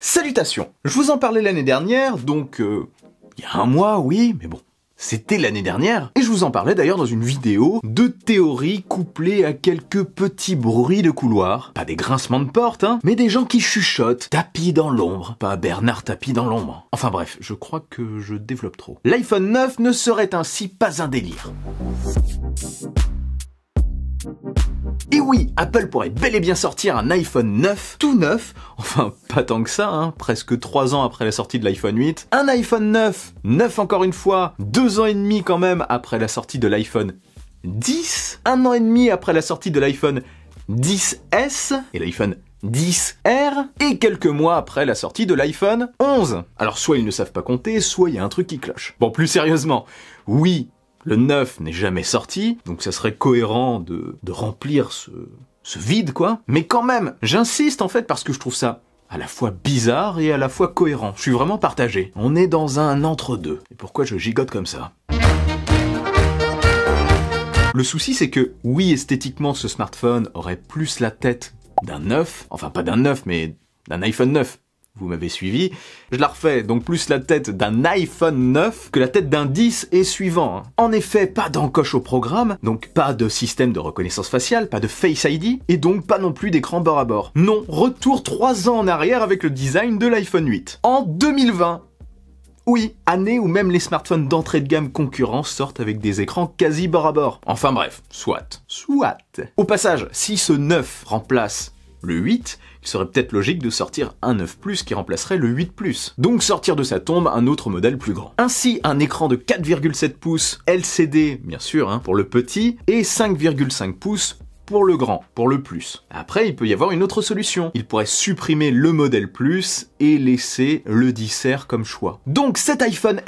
Salutations! Je vous en parlais l'année dernière, donc il y a un mois, oui, mais bon, c'était l'année dernière, et je vous en parlais d'ailleurs dans une vidéo de théorie couplée à quelques petits bruits de couloir. Pas des grincements de porte, hein, mais des gens qui chuchotent, tapis dans l'ombre, pas Bernard tapis dans l'ombre. Enfin bref, je crois que je développe trop. L'iPhone 9 ne serait ainsi pas un délire. Et oui, Apple pourrait bel et bien sortir un iPhone 9, tout neuf, enfin pas tant que ça, hein, presque 3 ans après la sortie de l'iPhone 8, un iPhone 9, neuf encore une fois, 2 ans et demi quand même après la sortie de l'iPhone 10, 1 an et demi après la sortie de l'iPhone 10S et l'iPhone 10R, et quelques mois après la sortie de l'iPhone 11. Alors soit ils ne savent pas compter, soit il y a un truc qui cloche. Bon, plus sérieusement, oui, le 9 n'est jamais sorti, donc ça serait cohérent de remplir ce vide, quoi. Mais quand même, j'insiste en fait parce que je trouve ça à la fois bizarre et à la fois cohérent. Je suis vraiment partagé. On est dans un entre-deux. Et pourquoi je gigote comme ça ? Le souci, c'est que, oui, esthétiquement, ce smartphone aurait plus la tête d'un 9, enfin pas d'un 9, mais d'un iPhone 9. Vous m'avez suivi. Je la refais, donc plus la tête d'un iPhone 9 que la tête d'un 10 et suivant. En effet, pas d'encoche au programme, donc pas de système de reconnaissance faciale, pas de Face ID, et donc pas non plus d'écran bord à bord. Non, retour 3 ans en arrière avec le design de l'iPhone 8. En 2020. Oui, année où même les smartphones d'entrée de gamme concurrents sortent avec des écrans quasi bord à bord. Enfin bref, soit. Au passage, si ce 9 remplace le 8, il serait peut-être logique de sortir un 9 Plus qui remplacerait le 8 Plus. Donc sortir de sa tombe un autre modèle plus grand. Ainsi, un écran de 4,7 pouces LCD, bien sûr, hein, pour le petit, et 5,5 pouces pour le grand, pour le Plus. Après, il peut y avoir une autre solution. Il pourrait supprimer le modèle Plus et laisser le 10R comme choix. Donc cet iPhone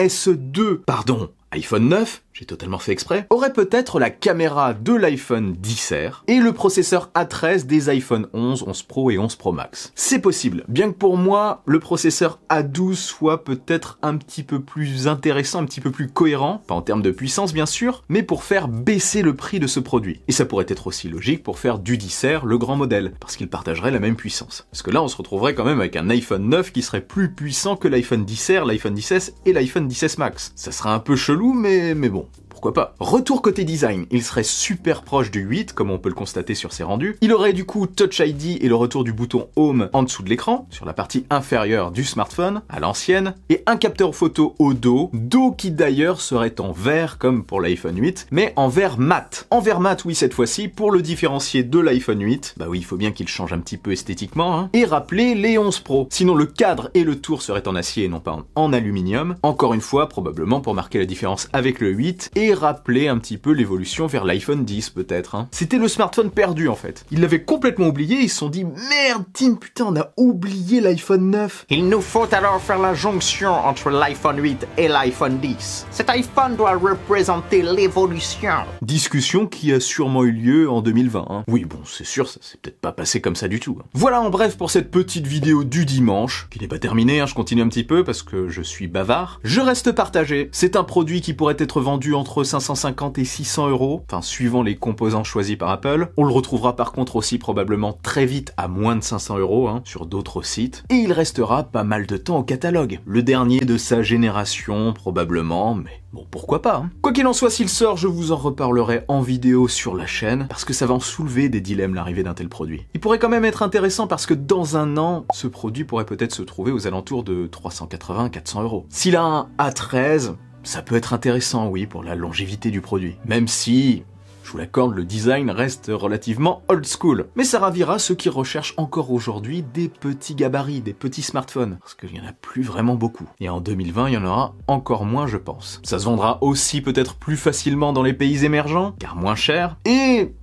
iPhone 9, j'ai totalement fait exprès, aurait peut-être la caméra de l'iPhone 10R et le processeur A13 des iPhone 11, 11 Pro et 11 Pro Max. C'est possible, bien que pour moi, le processeur A12 soit peut-être un petit peu plus intéressant, un petit peu plus cohérent, pas en termes de puissance bien sûr, mais pour faire baisser le prix de ce produit. Et ça pourrait être aussi logique pour faire du 10R le grand modèle, parce qu'il partagerait la même puissance. Parce que là, on se retrouverait quand même avec un iPhone 9 qui serait plus puissant que l'iPhone 10R, l'iPhone 10S et l'iPhone 10S Max. Ça serait un peu chelou, mais bon. Pourquoi pas. Retour côté design, il serait super proche du 8, comme on peut le constater sur ses rendus. Il aurait du coup Touch ID et le retour du bouton Home en dessous de l'écran, sur la partie inférieure du smartphone, à l'ancienne, et un capteur photo au dos qui d'ailleurs serait en vert comme pour l'iPhone 8, mais en vert mat. En vert mat, oui, cette fois-ci, pour le différencier de l'iPhone 8, bah oui, il faut bien qu'il change un petit peu esthétiquement, hein, et rappeler les 11 Pro. Sinon, le cadre et le tour seraient en acier et non pas en aluminium. Encore une fois, probablement pour marquer la différence avec le 8, et rappeler un petit peu l'évolution vers l'iPhone 10 peut-être. Hein. C'était le smartphone perdu en fait. Ils l'avaient complètement oublié, ils se sont dit merde Tim, putain on a oublié l'iPhone 9. Il nous faut alors faire la jonction entre l'iPhone 8 et l'iPhone 10. Cet iPhone doit représenter l'évolution. Discussion qui a sûrement eu lieu en 2020. Hein. Oui bon c'est sûr, ça s'est peut-être pas passé comme ça du tout. Hein. Voilà en bref pour cette petite vidéo du dimanche, qui n'est pas terminée, hein, je continue un petit peu parce que je suis bavard. Je reste partagé, c'est un produit qui pourrait être vendu entre 550 et 600 €, enfin suivant les composants choisis par Apple. On le retrouvera par contre aussi probablement très vite à moins de 500 € hein, sur d'autres sites. Et il restera pas mal de temps au catalogue. Le dernier de sa génération probablement, mais bon pourquoi pas. Hein. Quoi qu'il en soit, s'il sort, je vous en reparlerai en vidéo sur la chaîne, parce que ça va en soulever des dilemmes l'arrivée d'un tel produit. Il pourrait quand même être intéressant parce que dans un an, ce produit pourrait peut-être se trouver aux alentours de 380-400 €. S'il a un A13, ça peut être intéressant, oui, pour la longévité du produit. Même si, je vous l'accorde, le design reste relativement old school. Mais ça ravira ceux qui recherchent encore aujourd'hui des petits gabarits, des petits smartphones. Parce qu'il n'y en a plus vraiment beaucoup. Et en 2020, il y en aura encore moins, je pense. Ça se vendra aussi peut-être plus facilement dans les pays émergents, car moins cher. Et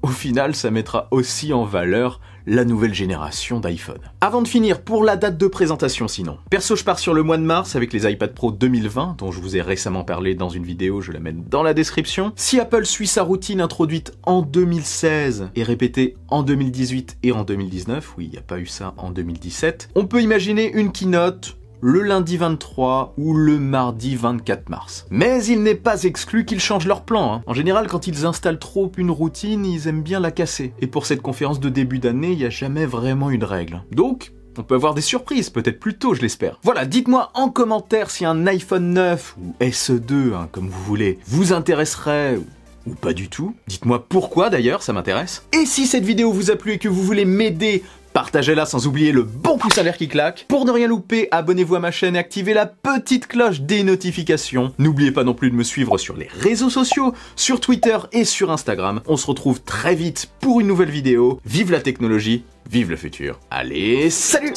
au final, ça mettra aussi en valeur la nouvelle génération d'iPhone. Avant de finir, pour la date de présentation sinon. Perso, je pars sur le mois de mars avec les iPad Pro 2020, dont je vous ai récemment parlé dans une vidéo, je la mets dans la description. Si Apple suit sa routine introduite en 2016 et répétée en 2018 et en 2019, oui, il n'y a pas eu ça en 2017, on peut imaginer une keynote le lundi 23 ou le mardi 24 mars. Mais il n'est pas exclu qu'ils changent leur plan. Hein. En général, quand ils installent trop une routine, ils aiment bien la casser. Et pour cette conférence de début d'année, il n'y a jamais vraiment une règle. Donc, On peut avoir des surprises, peut-être plus tôt, je l'espère. Voilà, dites-moi en commentaire si un iPhone 9 ou SE2, hein, comme vous voulez, vous intéresserait ou pas du tout. Dites-moi pourquoi d'ailleurs, ça m'intéresse. Et si cette vidéo vous a plu et que vous voulez m'aider, partagez-la sans oublier le bon pouce en l'air qui claque. Pour ne rien louper, abonnez-vous à ma chaîne et activez la petite cloche des notifications. N'oubliez pas non plus de me suivre sur les réseaux sociaux, sur Twitter et sur Instagram. On se retrouve très vite pour une nouvelle vidéo. Vive la technologie, vive le futur. Allez, salut!